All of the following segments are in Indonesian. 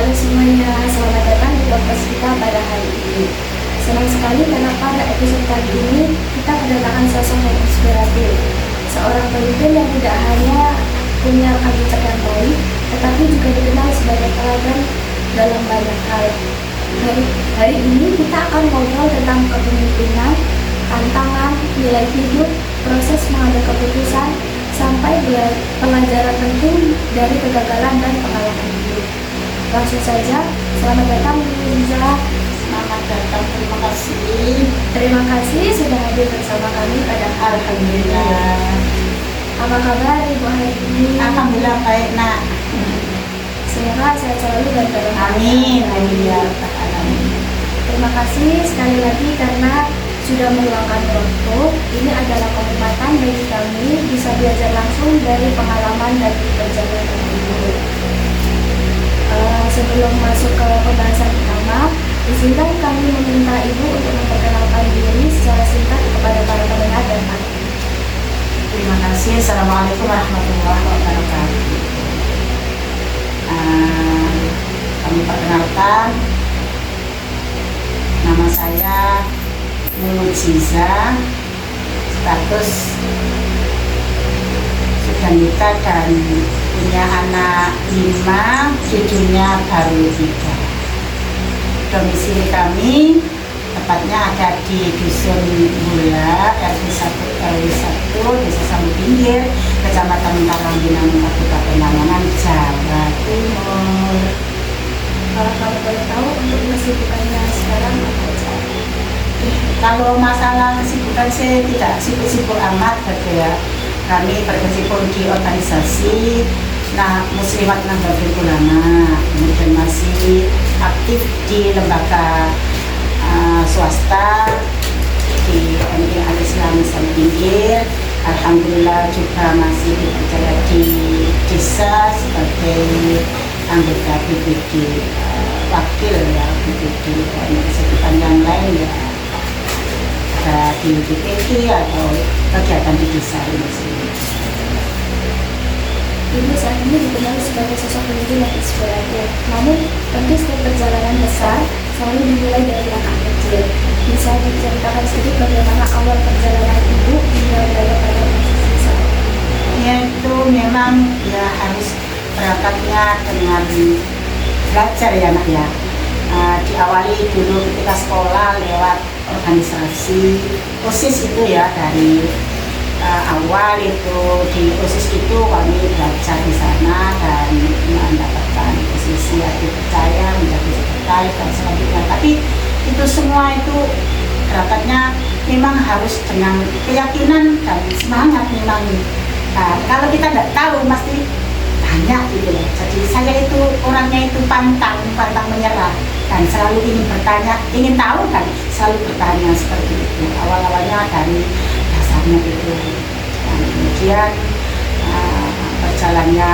Halo semuanya, selamat datang di podcast kita pada hari ini. Senang sekali karena pada episode kali ini kita kedatangan sosok yang inspiratif, seorang pemimpin yang tidak hanya punya rekam jejak yang baik, tetapi juga dikenal sebagai teladan dalam banyak hal. Hari ini kita akan ngobrol tentang kepemimpinan, tantangan, nilai hidup, proses mengambil keputusan, sampai pelajaran penting dari kegagalan dan pengalaman hidup. Langsung saja, selamat datang Liza. Selamat datang, terima kasih. Terima kasih sudah hadir bersama kami pada Alhamdulillah. Apa kabar Ibu hari ini? Alhamdulillah baik nak. Sehat selalu dan dalam Amin. Amin. Terima kasih sekali lagi karena sudah meluangkan waktu. Ini adalah kesempatan bagi kami bisa belajar langsung dari pengalaman dan perjalanan hidup. Sebelum masuk ke pembahasan pertama, izinkan kami meminta Ibu untuk memperkenalkan diri secara singkat kepada para pendengar dan tamu. Terima kasih. Assalamualaikum warahmatullahi wabarakatuh. Kami perkenalkan, nama saya Mujiza, status sudah nikah dan punya anak 5, cucunya baru 3. Domisili kami tepatnya ada di Dusun Bula, RW1, Desa Sambu Pinggir, Kecamatan Karangginang, Kabupaten Lamongan, Jawa Timur. Kalau kamu boleh tahu untuk kesibukannya sekarang apa aja? Kalau masalah kesibukan saya tidak sibuk-sibuk amat gitu ya. Kami berkecimpung di organisasi Muslimat Nahdlatul Ulama, kemudian masih aktif di lembaga swasta di MI Al-Islam Sambu Pinggir. Alhamdulillah juga masih dipercaya di desa sebagai anggota BPD, wakil ya BPD, dan kesibukan yang lain ya di BPD atau kegiatan di desa ini sendiri. Ibu saat ini dikenal sebagai sosok pemimpin yang inspiratif. Namun, tentu setiap perjalanan besar selalu dimulai dari langkah kecil. Bisa diceritakan sedikit bagaimana awal perjalanan Ibu hingga berada pada posisi saat ini? Ya itu memang ya harus berangkatnya dengan belajar ya nak ya. Diawali dulu ketika sekolah lewat organisasi OSIS itu ya, dari awal itu di OSIS itu kami belajar di sana dan mendapatkan posisi yang dipercaya menjadi sekretaris dan selanjutnya. Tapi itu semua itu berangkatnya memang harus dengan keyakinan dan semangat memang. Kalau kita tidak tahu pasti tanya gitu loh. Jadi saya itu orangnya itu pantang menyerah dan selalu ingin bertanya, ingin tahu kan, selalu bertanya seperti itu. Awalnya dari dasarnya itu, dan kemudian berjalannya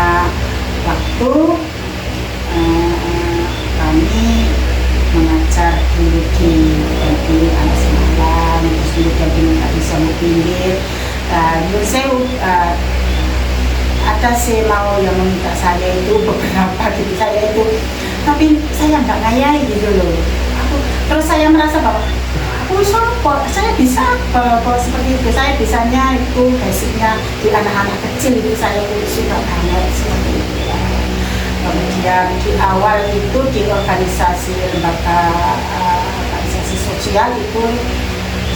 waktu kami mengajar dulu di MI Al-Islam, terus kemudian di Sambu Pinggir. Ada sih mau yang meminta saya itu beberapa gitu, saya itu tapi saya nggak ngayai gitu loh. Terus saya merasa bahwa saya bisa kok seperti itu. Saya bisanya itu basicnya di anak-anak kecil itu saya suka banget seperti itu. Kemudian di awal itu di organisasi lembaga organisasi sosial itu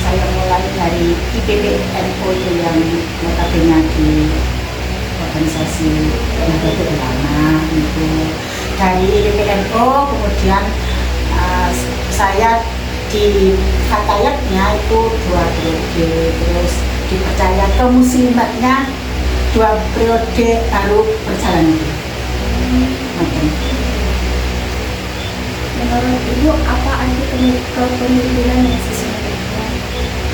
saya mulai dari IPPNU itu yang notabene di organisasi Nahdlatul Ulama itu. Dari IPPNU kemudian saya di Fatayatnya itu 2 periode, terus dipercaya ke Muslimatnya 2 periode baru berjalan. Menurut Ibu, apa arti kepemimpinan yang sesungguhnya?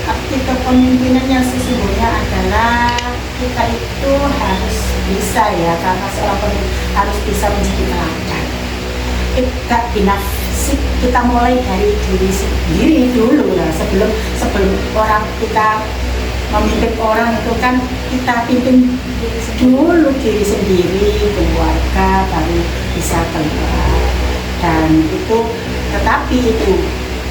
Arti kepemimpinan yang sesungguhnya adalah kita itu harus bisa ya, karena seorang pemimpin harus bisa menjadi teladan. Kita binafsik, kita mulai dari diri sendiri dulu lah, sebelum orang kita memimpin orang itu kan kita pimpin dulu diri sendiri, keluarga, baru bisa keluar. dan itu, tetapi itu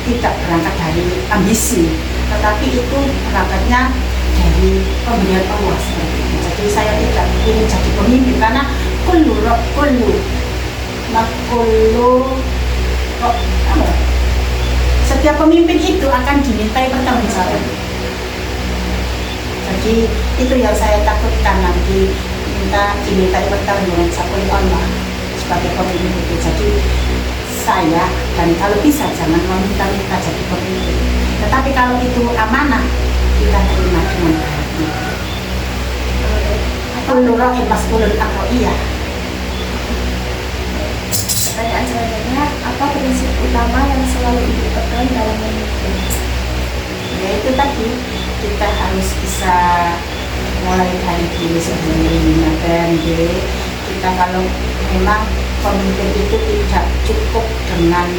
tidak berangkat dari ambisi, tetapi itu berangkatnya dari pemberian Allah seperti itu. Jadi saya tidak ingin jadi pemimpin karena setiap pemimpin itu akan dimintai pertanggungjawaban. Jadi itu yang saya takutkan, nanti dimintai pertanggungjawaban oleh Allah sebagai pemimpin itu. Jadi saya, dan kalau bisa jangan meminta-minta jadi pemimpin, tetapi kalau itu amanah kita terima dengan baik. Kullu ra'in mas'ulun an ra'iyah. Pertanyaan selanjutnya, apa prinsip utama yang selalu Ibu pegang dalam memimpin? Ya itu tadi, kita harus bisa mulai dari diri sendiri. Dan kita kalau memang pemimpin itu tidak cukup dengan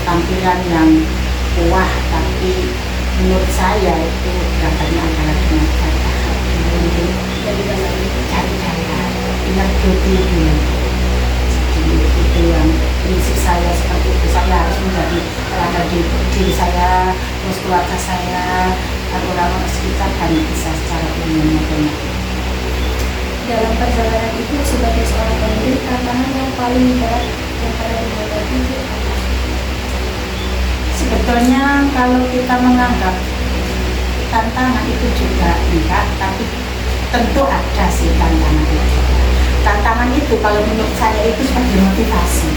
tampilan yang wah, tapi menurut saya itu datanya adalah dengan kata cari-cari ingat beauty dulu. Jadi itu yang prinsip saya, seperti itu. Saya harus menjadi teladan diri saya, terus keluarga saya, dan orang-orang sekitar, dan bisa secara umum. Dalam perjalanan itu sebagai seorang pemimpin, tantangan yang paling berat yang pernah dihadapi itu apa? Sebetulnya kalau kita menganggap tantangan itu juga enggak, tapi tentu ada sih tantangan itu. Tantangan itu kalau menurut saya itu sebagai motivasi.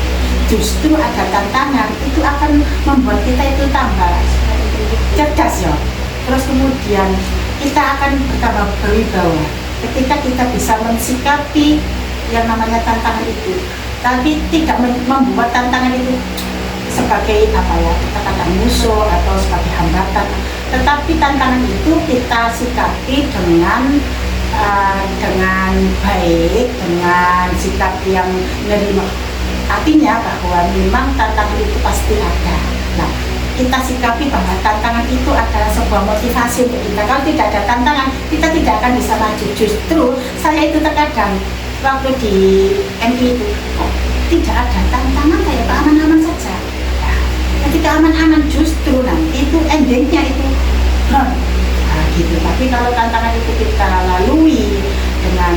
Justru ada tantangan itu akan membuat kita itu tambah cerdas ya. Terus kemudian kita akan bertambah berwibawa ketika kita bisa mensikapi yang namanya tantangan itu, tapi tidak membuat tantangan itu sebagai kita katakan musuh atau sebagai hambatan, tetapi tantangan itu kita sikapi dengan baik, dengan sikap yang menerima. Artinya bahwa memang tantangan itu pasti ada. Nah, kita sikapi bahwa tantangan itu adalah sebuah motivasi untuk kita. Kalau tidak ada tantangan, kita tidak akan bisa maju. Justru saya itu terkadang waktu di MI itu tidak ada tantangan, kayak aman-aman saja. Nah, ketika aman-aman justru nanti itu endingnya itu gitu. Tapi kalau tantangan itu kita lalui dengan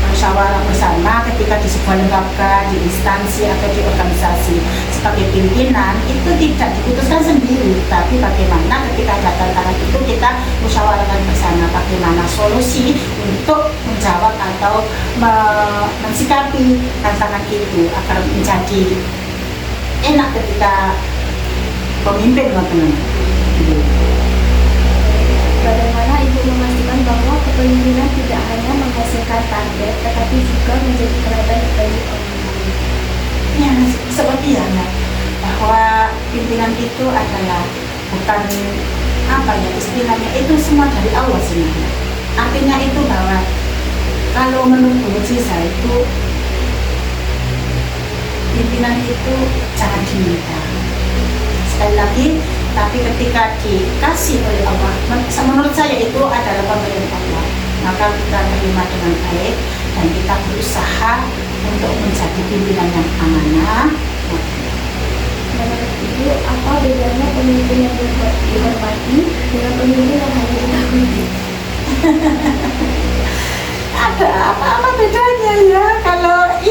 musyawarah bersama ketika di sebuah lembaga, di instansi atau di organisasi sebagai pimpinan, itu tidak diputuskan sendiri, tapi bagaimana ketika ada tantangan itu kita musyawarahkan bersama bagaimana solusi untuk menjawab atau mensikapi tantangan itu agar menjadi enak ketika pemimpin gitu. Bagaimana Ibu memastikan bahwa kepemimpinan tidak hanya menghasilkan target, tetapi juga menjadi teladan bagi orang lain? Ya, seperti bahwa pimpinan itu adalah bukan istilahnya itu semua dari Allah sebenarnya. Artinya itu bahwa kalau menurut saya itu pimpinan itu jangan diminta. Sekali lagi, tapi ketika dikasih oleh Allah, menurut saya itu adalah pemberian Allah, maka kita terima dengan baik dan kita berusaha untuk menjadi pimpinan yang amanah. Menurut Ibu, apa bedanya pemimpin yang dihormati dengan pemimpin yang hanya ditakuti? Ada apa bedanya ya? Kalau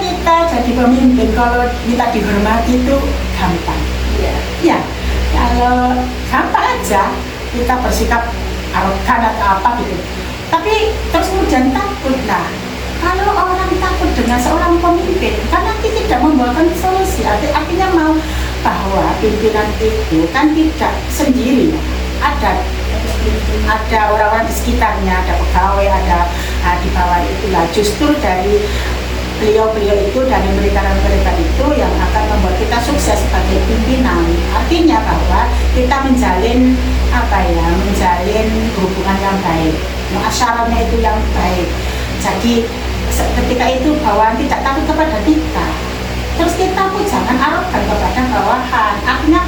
kita jadi pemimpin, kalau kita dihormati itu gampang. Ya, kalau gampang aja kita bersikap arogan atau apa gitu. Tapi terus kemudian takut. Nah, kalau orang takut dengan seorang pemimpin, kan nanti tidak membawakan solusi. Artinya mau bahwa pimpinan itu kan tidak sendiri. Ada orang-orang di sekitarnya, ada pegawai, ada di bawah itulah. Justru dari beliau-beliau itu, dari mereka itu yang akan membuat kita sukses sebagai pimpinan. Artinya bahwa kita menjalin hubungan yang baik, muasyarahnya itu yang baik. Jadi ketika itu bawahan tidak takut kepada kita, terus kita pun jangan arogan kepada bawahan. Artinya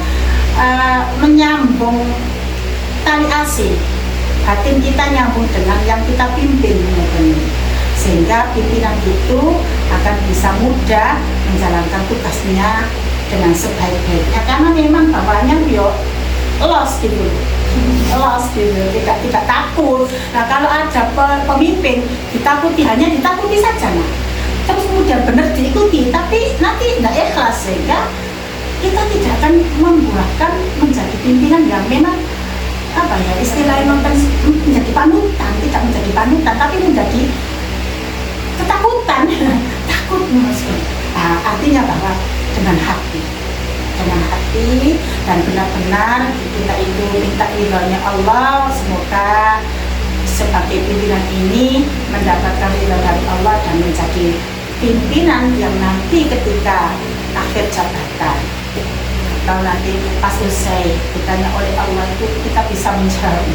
menyambung tali asih, batin kita nyambung dengan yang kita pimpin, sehingga pimpinan itu akan bisa mudah sudah menjalankan tugasnya dengan sebaik-baiknya, karena memang bapaknya los gitu, tidak takut. Nah kalau ada pemimpin ditakuti, hanya ditakuti saja, nah terus kemudian benar diikuti, tapi nanti tidak ikhlas, sehingga kita tidak akan membuahkan menjadi pimpinan yang memang apa ya istilahnya menjadi panutan, tidak menjadi panutan tapi menjadi ketakutan. Takut maksudnya. Nah, artinya bahwa dengan hati dan benar-benar kita itu minta ridhonya Allah, semoga sebagai pimpinan ini mendapatkan ridho dari Allah dan menjadi pimpinan yang nanti ketika akhir jabatan atau nanti pas selesai ditanya oleh Allah itu kita bisa menjawab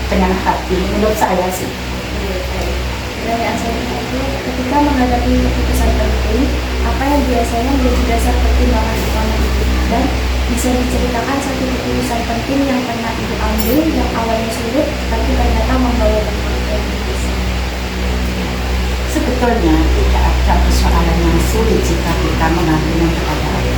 dengan hati. Menurut saya sih. Pertanyaan selanjutnya itu, ketika menghadapi keputusan penting, apa yang biasanya menjadi dasar pertimbangan utama itu, dan bisa diceritakan satu keputusan penting yang pernah Ibu ambil yang awalnya sulit tapi ternyata membawa dampak yang besar. Sebetulnya tidak ada persoalan yang sulit jika kita mengambilnya kepada Allah.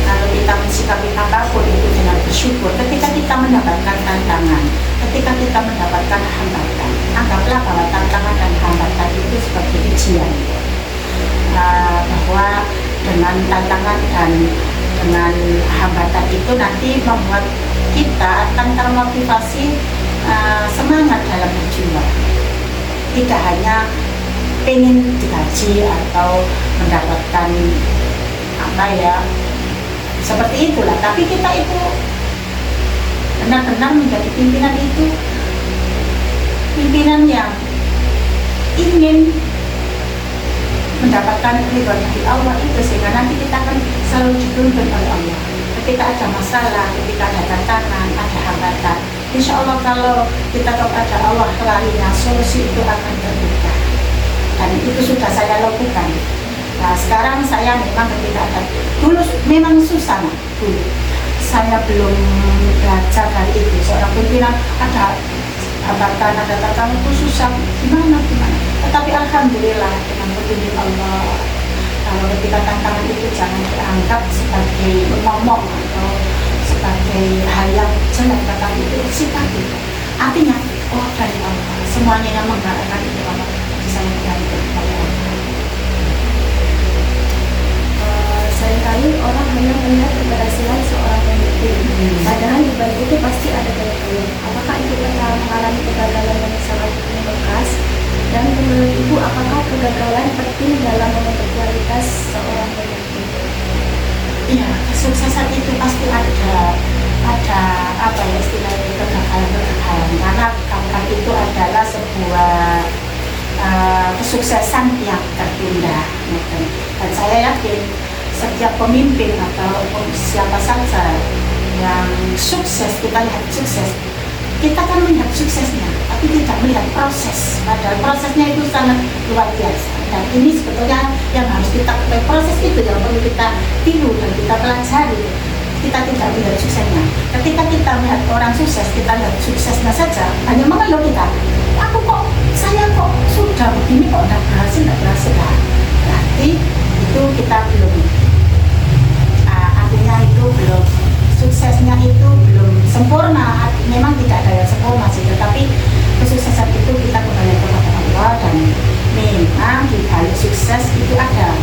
Kalau kita mensikapi apapun itu dengan bersyukur, ketika kita mendapatkan tantangan, ketika kita mendapatkan hambatan, anggaplah bahwa tantangan dan hambatan itu seperti ujian, bahwa dengan tantangan dan dengan hambatan itu nanti membuat kita akan termotivasi semangat dalam berjuang. Tidak hanya pengen digaji atau mendapatkan apa ya seperti itulah, tapi kita itu benar-benar menjadi pimpinan itu pimpinan yang ingin mendapatkan ridho dari Allah itu, sehingga nanti kita akan selalu dituntun oleh Allah. Ketika ada masalah, ketika ada tantangan, ada hambatan, insya Allah kalau kita kepada Allah larinya, solusi itu akan terbuka. Dan itu sudah saya lakukan. Nah sekarang saya memang ketika ada, dulu memang susah, nah dulu saya belum belajar dari itu. Seorang pimpinan ada hambatan, ada tantangan itu susah, gimana. Tetapi alhamdulillah dengan petunjuk Allah, kalau ketika tantangan itu jangan dianggap sebagai momok atau sebagai hal yang jelek, tetapi itu sikapi. Artinya, oh dari Allah, semuanya yang menggerakkan itu Allah, bisa menggerakkan oleh Allah. Seringkali orang hanya melihat keberhasilan seorang pemimpin, padahal di balik itu pasti ada kegagalan. Apakah Ibu pernah mengalami kegagalan yang sangat membekas? Dan menurut Ibu, apakah kegagalan penting dalam membentuk kualitas seorang pemimpin? Iya, kesuksesan itu pasti ada apa ya istilahnya kegagalan, karena kegagalan itu adalah sebuah kesuksesan yang tertunda. Dan saya yakin setiap pemimpin atau siapa saja yang sukses, kita lihat sukses, kita kan melihat suksesnya, tapi tidak melihat proses. Padahal prosesnya itu sangat luar biasa. Dan ini sebetulnya yang harus kita ketahui, proses itu yang perlu kita tiru dan kita pelajari. Kita tidak melihat suksesnya. Ketika kita melihat orang sukses, kita lihat suksesnya saja, hanya mengeluh kita. Saya kok sudah begini kok tidak berhasil. Berarti itu kita belum. Artinya itu belum, suksesnya itu belum sempurna. Memang tidak ada yang sempurna sih, tetapi kesuksesan itu kita kembali kepada Allah. Dan memang di balik sukses itu ada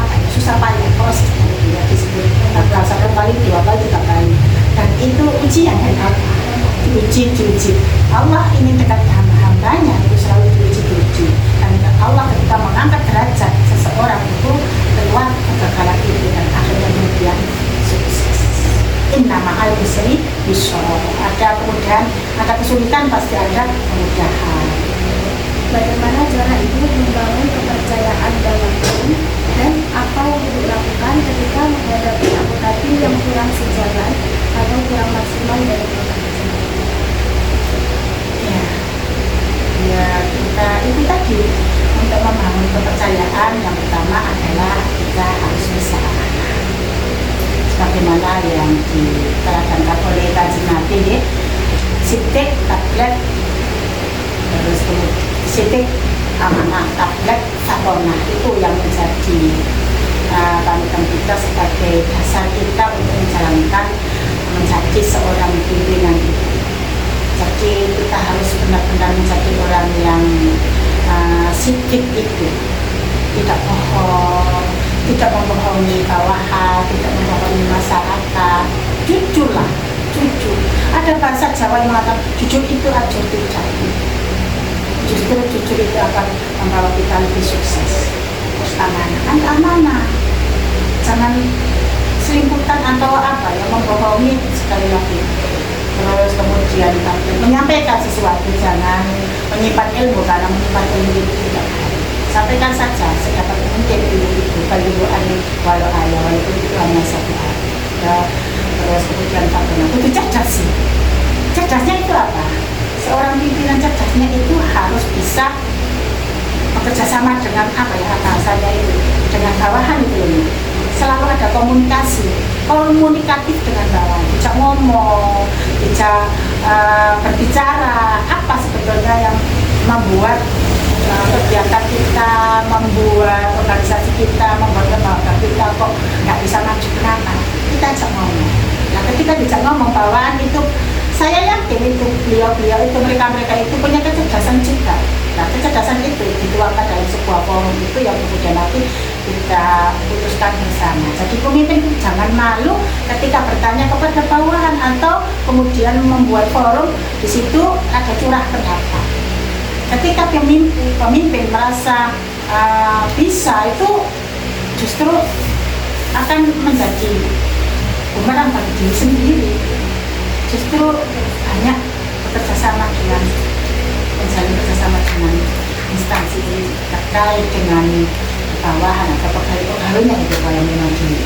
apa ya, susah payah, prosesnya ya, disebut satu kali, dua kali, tiga kali, dan itu ujian dari Allah. Diuji Allah ingin dekat dengan hambanya, itu selalu diuji. Dan Allah ketika mengangkat derajat seseorang itu keluar kegagalan itu, dan akhirnya kemudian sukses. Inna ma'al usri yusra. Ada kemudian, ada kesulitan, pasti ada kemudahan. Bagaimana cara Ibu membangun kepercayaan dalam tim, dan apa yang Ibu lakukan ketika menghadapi anggota tim yang kurang sejalan atau kurang maksimal dalam bekerja? Ya, kita itu tadi untuk membangun kepercayaan yang pertama adalah kita harus bisa amanah. Sebagaimana yang diterangkan oleh Kanjeng Nabi, sidik, tablet, terus sidik, amanah tablet Saporna itu yang menjadi panutan kita sebagai dasar kita untuk menjalankan menjadi seorang pimpinan itu. Jadi kita harus benar-benar menjadi orang yang sidik itu, tidak bohong, tidak membohongi bawahan, tidak membohongi masyarakat, jujurlah, jujur. Ada bahasa Jawa yang mengatakan jujur itu ajur tidak. Justru jujur itu akan membawa kita lebih sukses. Terus amanah, jangan selimputan atau apa yang membohongi sekali lagi. Terus kemudian menyampaikan sesuatu, jangan menyimpan ilmu, karena menyimpan ilmu itu tidak baik. Sampaikan saja sedapat mungkin ilmu itu, balihu alim walau ayah, walaupun itu hanya satu ayat. Ya, terus kemudian itu cerdas sih. Cerdasnya itu apa? Seorang pimpinan cerdasnya itu harus bisa bekerja sama dengan apa ya bahasanya itu, dengan bawahan itu. Selalu ada komunikatif dengan bawahan, bisa ngomong, bisa berbicara apa sebetulnya yang membuat kegiatan kita, membuat organisasi kita, membuat lembaga kita kok nggak bisa maju, kenapa? Kita ajak ngomong. Nah, ketika dijak ngomong bawahan itu, saya yakin itu beliau-beliau itu, mereka itu punya kecerdasan juga. Nah, kecerdasan itu dituangkan dalam sebuah forum itu yang kemudian nanti kita putuskan bersama. Jadi pemimpin jangan malu ketika bertanya kepada bawahan atau kemudian membuat forum, di situ ada curah pendapat. Ketika pemimpin merasa bisa, itu justru akan menjadi bumerang bagi diri sendiri. Justru banyak bekerjasama dengan menjalin kerjasama dengan instansi terkait dengan bawahan atau pegawainya itu kalau memang gini.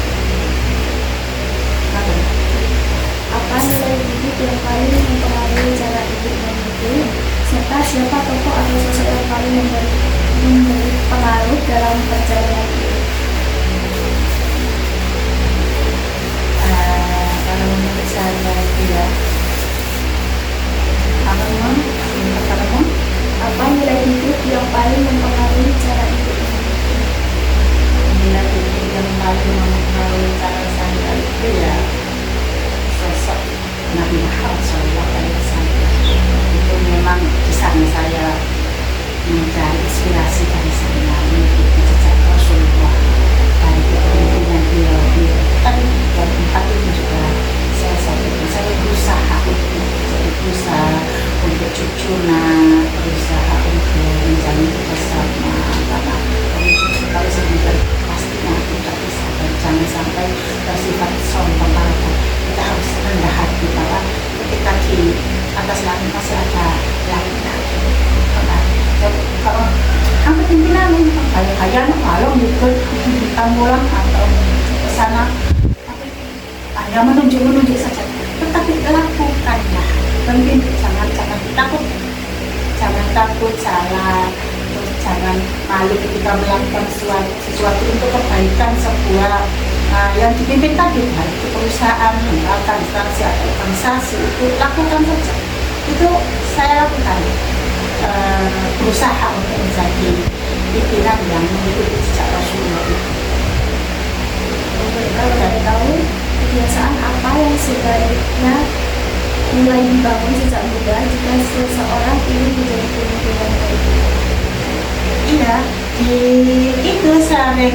Apa nilai hidup yang paling mempengaruhi cara hidup memimpin, serta siapa tokoh atau sosok yang paling memberi pengaruh dalam perjalanan hidup? Kalau menurut saya itu ya, apa nilai hidup yang paling mempengaruhi cara hidup memimpin? Nilai hidup yang paling mempengaruhi cara saya itu ya sosok Nabi Muhammad SAW. Itu memang di sana saya mencari inspirasi dari sana, mengikuti jejak Rasulullah, dari kepemimpinan beliau. Tapi yang empat itu juga saya berusaha untuk jujur, berusaha untuk menjalin kerjasama, karena kalau sendiri pastinya tidak bisa, dan jangan sampai bersifat sombong. Kita harus rendah hati bahwa ketika di atas langit masih ada langit lagi. Kalau angkat pimpinan kayak kalau gitu tambulan atau ke sana, hanya menunjuk saja, tetapi lakukanlah. Mungkin jangan takut salah, terus jangan malu ketika melakukan sesuatu untuk kebaikan sebuah yang dipimpin tadi, baik itu perusahaan, lembaga, instansi atau organisasi, itu lakukan saja. Itu saya lakukan, berusaha untuk menjadi pimpinan yang mengikuti jejak Rasulullah itu. Kalau dari tahu kebiasaan apa yang sebaiknya mulai dibangun sejak muda jika seseorang ingin menjadi pemimpin yang baik? Iya, itu sering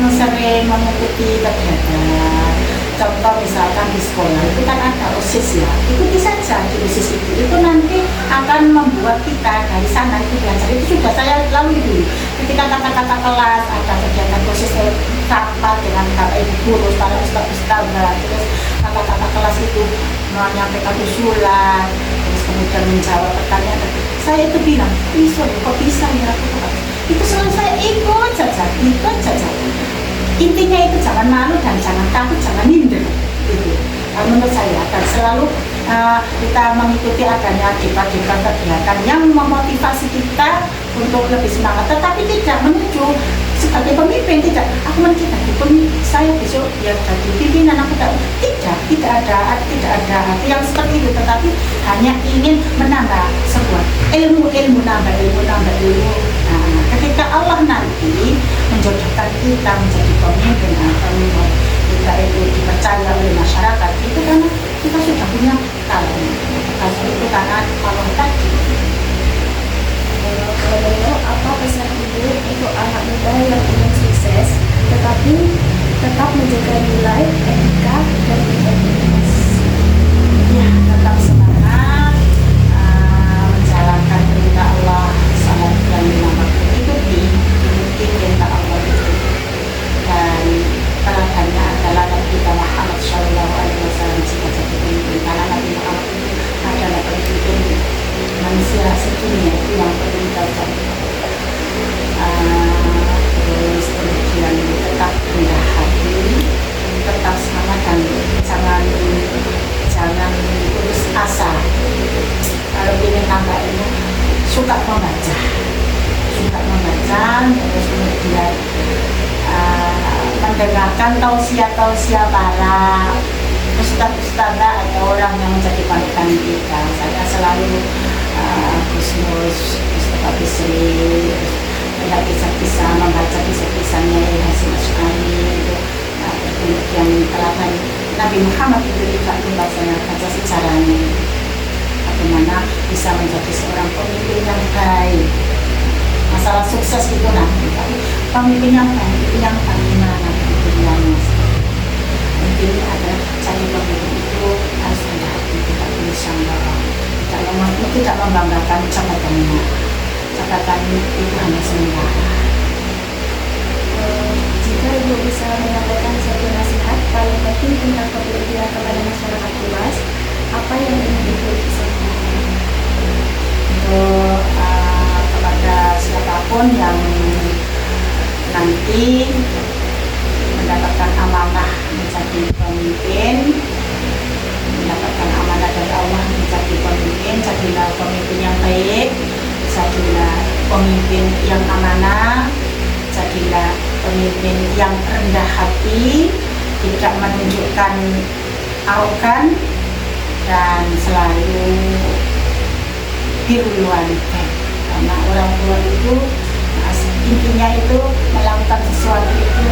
mengikuti kegiatan. Contoh misalkan di sekolah itu kan ada OSIS ya, ikuti saja di OSIS itu nanti akan membuat kita dari sana itu belajar. Itu sudah saya lalui dulu. Ketika kata-kata kelas ada kegiatan OSIS rapat dengan para ibu guru, para ustaz-ustaz, terus kata-kata kelas itu menyampaikan usulan, terus kemudian menjawab pertanyaan. Saya itu bilang, kok bisa ya? Itu selalu saya ikut saja. Intinya itu jangan malu dan jangan takut, jangan minder. Itu menurut saya, dan selalu kita mengikuti adanya debat-debat kegiatan yang memotivasi kita untuk lebih semangat, tetapi tidak menuju sebagai pemimpin. Tidak, aku menuju jadi pemimpin, saya besok ya jadi pimpinan, aku tidak ada hati yang seperti itu, tetapi hanya ingin menambah sebuah ilmu. Nah, ketika ketika Allah nanti menjodohkan kita menjadi pemimpin atau membuat kita itu dipercaya oleh masyarakat, itu karena kita sudah punya bekal. Bekal itu karena Allah tadi. Kalau beliau, apa pesan ibu untuk anak muda yang ingin sukses tetapi tetap menjaga nilai, etika, dan integritas? Ya, tetap semangat menjalankan perintah Allah, salat dan lima waktu, ikuti perintah Allah itu. Dan teladannya adalah Nabi kita Muhammad SAW jika jadi pemimpin, karena Nabi Muhammad itu adalah pemimpin manusia sedunia itu yang perlu kita cari. Terus kemudian tetap rendah hati, tetap semangat, dan jangan putus asa. Kalau ingin tambah ilmu, suka membaca, terus kemudian mendengarkan tausiah para ustadz-ustadzah atau orang yang menjadi panutan kita. Saya selalu Gusmus, Mustafa Bisri, melihat kisah-kisah, membaca kisah-kisahnya Hasim Asy'ari, kemudian teladan Nabi Muhammad itu juga saya baca sejarahnya, bagaimana bisa menjadi seorang pemimpin yang baik. Masalah sukses itu nanti, tapi pemimpin yang baik, yang bagaimana pemimpinnya. Intinya adalah cari pemimpin itu harus ada hati, tidak boleh sombong, tidak membanggakan jabatannya. Jabatan itu hanya sementara. Jika ibu bisa menyampaikan satu nasihat paling penting tentang kepemimpinan kepada masyarakat luas, apa yang ingin ibu sampaikan? Untuk kepada siapapun yang nanti mendapatkan amanah menjadi pemimpin, mendapatkan amanah dari Allah menjadi pemimpin, jadilah pemimpin yang baik, jadilah pemimpin yang amanah, jadilah pemimpin yang rendah hati, tidak menunjukkan arogan, dan selalu birrul walidain. Karena orang tua itu intinya itu melakukan sesuatu itu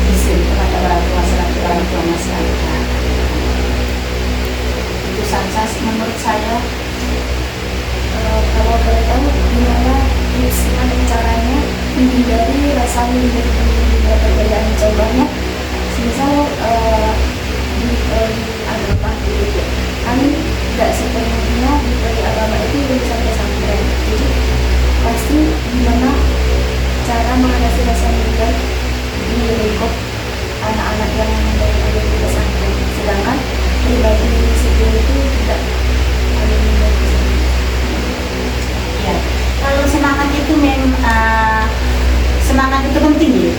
izin kepada orang tua selagi orang tua masih ada. Itu saja menurut saya. Kalau boleh tahu gimana tips dan caranya menghindari rasa minder dan perbedaan? Contohnya, misal di agama itu kan tidak sepenuhnya di agama itu lulusan pesantren, jadi pasti gimana cara mengatasi rasa minder di lingkup anak-anak yang dari pesantren, sedangkan pribadi sendiri itu tidak ada minder di sana. Ya, kalau semangat itu semangat itu penting ya.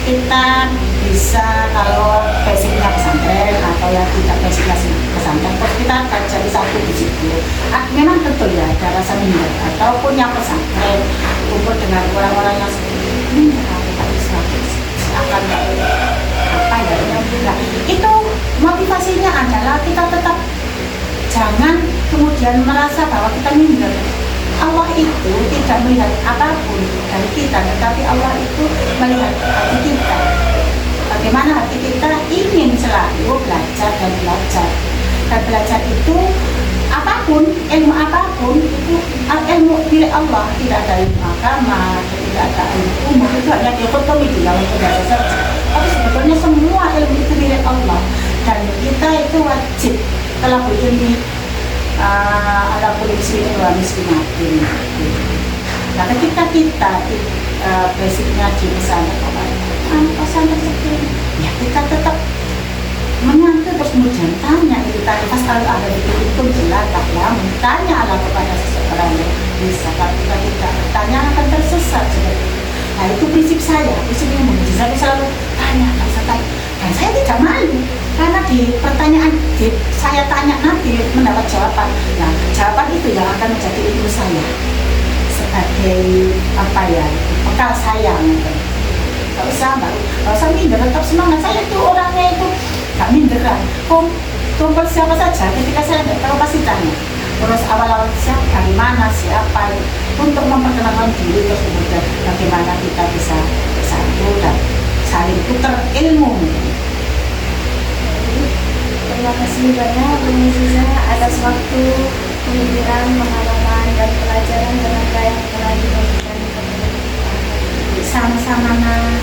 Kita bisa, kalau basicnya pesantren atau yang tidak basicnya pesantren, terus kita jadi satu di situ. Memang betul ya ada rasa minder, ataupun yang pesantren kumpul dengan orang-orang yang seperti ini, kita bisa akan apa ya? Nah, itu motivasinya adalah kita tetap jangan kemudian merasa bahwa kita minder. Allah itu tidak melihat apapun dari kita, tetapi Allah itu melihat hati kita. Bagaimana hati kita ingin selalu belajar dan belajar. Dan belajar itu apapun, ilmu apapun, itu ilmu milik Allah. Tidak ada ilmu agama, tidak ada ilmu umum, itu hanya dikotomi di dalam bahasa saja. Tapi sebetulnya semua ilmu itu milik Allah. Dan kita itu wajib telah berilmu ala kulli muslimin wa muslimatin. Nah, ketika kita basicnya di pesantren seperti ini, ya kita tetap menyantai, terus kemudian tanya itu tadi pas kalau ada itu jelas ya, tanya Allah kepada seseorang yang bisa. Kalau kita tidak bertanya akan tersesat seperti itu. Nah, itu prinsip saya, prinsip ilmu. Jadi saya selalu tanya, dan saya tidak malu. Karena di pertanyaan saya tanya nanti mendapat jawaban. Nah, jawaban itu yang akan menjadi ilmu saya sebagai apa ya, bekal saya. Gak usah minder, tetap semangat. Saya itu orangnya itu gak minderan. Kumpul siapa saja, ketika saya tidak tahu pasti tanya. Terus awal-awal dari mana, siapa, untuk memperkenalkan diri, terus kemudian bagaimana kita bisa bersatu dan saling tukar ilmu. Terima kasih banyak Bu Muziza atas waktu, pemikiran, pengalaman, dan pelajaran berharga yang telah dibagikan kepada kita. Sama-sama Nak.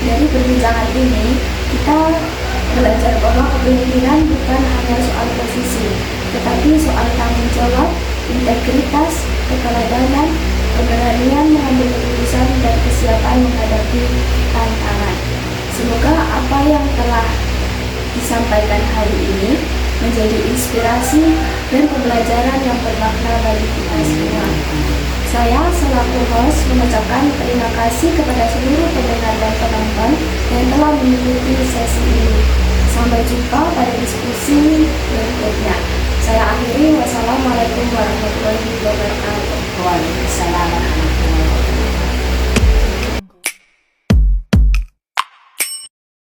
Dari perbincangan ini, kita belajar bahwa kepemimpinan bukan hanya soal posisi, tetapi soal tanggung jawab, integritas, keteladanan, keberanian mengambil keputusan, dan kesiapan menghadapi tantangan. Semoga apa yang telah disampaikan hari ini menjadi inspirasi dan pembelajaran yang bermakna bagi kita semua. Saya selaku host mengucapkan terima kasih kepada seluruh pendengar dan penonton yang telah mengikuti sesi ini. Sampai jumpa pada diskusi berikutnya. Saya akhiri, wassalamualaikum